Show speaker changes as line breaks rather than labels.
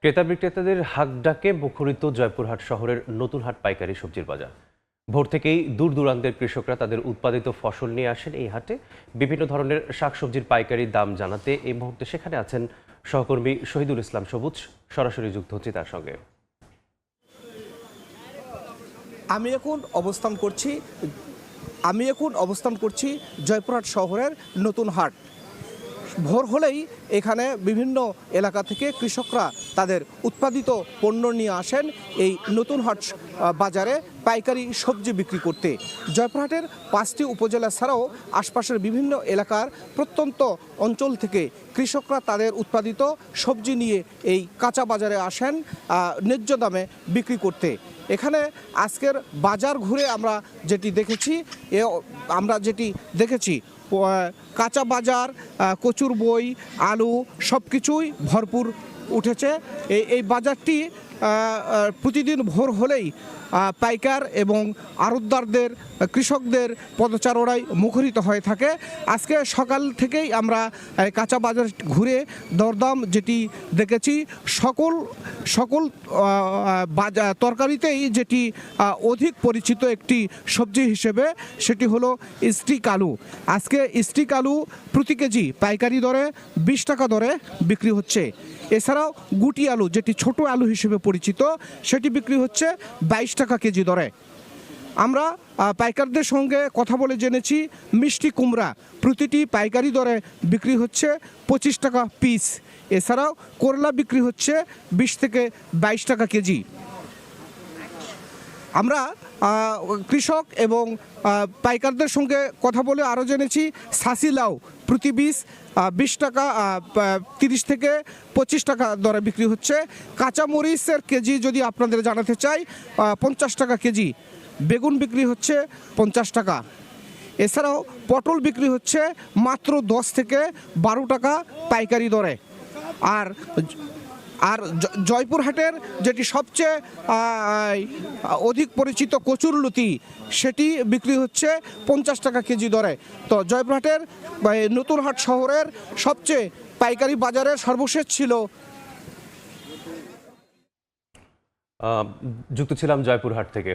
ক্রেতা বিক্রেতাদের হাঁকডাকে মুখরিত জয়পুরহাট শহরের নতুন হাট পাইকারি সবজির বাজার। ভোর থেকেই দূর দূরান্তের কৃষকরা তাদের উৎপাদিত ফসল নিয়ে আসেন এই হাটে। বিভিন্ন ধরনের শাকসবজির পাইকারি দাম জানাতে এই মুহূর্তে সেখানে আছেন সহকর্মী শহীদুল ইসলাম সবুজ। সরাসরি যুক্ত হচ্ছি তার সঙ্গে।
আমি এখন অবস্থান করছি জয়পুরহাট শহরের নতুন হাট। ভোর হলেই এখানে বিভিন্ন এলাকা থেকে কৃষকরা তাদের উৎপাদিত পণ্য নিয়ে আসেন এই নতুন হাট বাজারে পাইকারি সবজি বিক্রি করতে। জয়পুরহাটের 5টি উপজেলা ছাড়াও আশপাশের বিভিন্ন এলাকার প্রত্যন্ত অঞ্চল থেকে কৃষকরা তাদের উৎপাদিত সবজি নিয়ে এই কাঁচা বাজারে আসেন ন্যায্য দামে বিক্রি করতে। এখানে আজকের বাজার ঘুরে আমরা যেটি দেখেছি কাঁচা বাজার, কচুর বই, আলু সব কিছুই ভরপুর উঠেছে। এই বাজারটি প্রতিদিন ভোর হলেই পাইকার এবং আড়তদারদের, কৃষকদের পদচারণায় মুখরিত হয়ে থাকে। আজকে সকাল থেকেই আমরা কাঁচা বাজার ঘুরে দরদাম যেটি দেখেছি, সকল বাজার তরকারিতেই যেটি অধিক পরিচিত একটি সবজি হিসেবে সেটি হলো স্টিক আলু। আজকে স্টিক আলু প্রতি কেজি পাইকারি দরে 20 টাকা দরে বিক্রি হচ্ছে। এছাড়াও গুটি আলু যেটি ছোট আলু হিসেবে পরিচিত সেটি বিক্রি হচ্ছে 22 টাকা কেজি দরে। আমরা পাইকারদের সঙ্গে কথা বলে জেনেছি মিষ্টি কুমড়া প্রতিটি পাইকারি দরে বিক্রি হচ্ছে 25 টাকা পিস। এছাড়াও করলা বিক্রি হচ্ছে 20 থেকে 22 টাকা কেজি। আমরা কৃষক এবং পাইকারদের সঙ্গে কথা বলে আরও জেনেছি সাসি লাউ প্রতি 20 টাকা 30 থেকে 25 টাকা দরে বিক্রি হচ্ছে। কাঁচামরিচের কেজি যদি আপনাদের জানাতে চাই 50 টাকা কেজি। বেগুন বিক্রি হচ্ছে 50 টাকা। এছাড়াও পটল বিক্রি হচ্ছে মাত্র 10 থেকে 12 টাকা পাইকারি দরে। আর জয়পুরহাটের যেটি সবচেয়ে অধিক পরিচিত কচুরলতি সেটি বিক্রি হচ্ছে 50 টাকা কেজি দরে। তো জয়পুরহাটের নতুন হাট শহরের সবচেয়ে পাইকারি বাজারের সর্বশেষ ছিল।
যুক্ত ছিলাম জয়পুরহাট থেকে।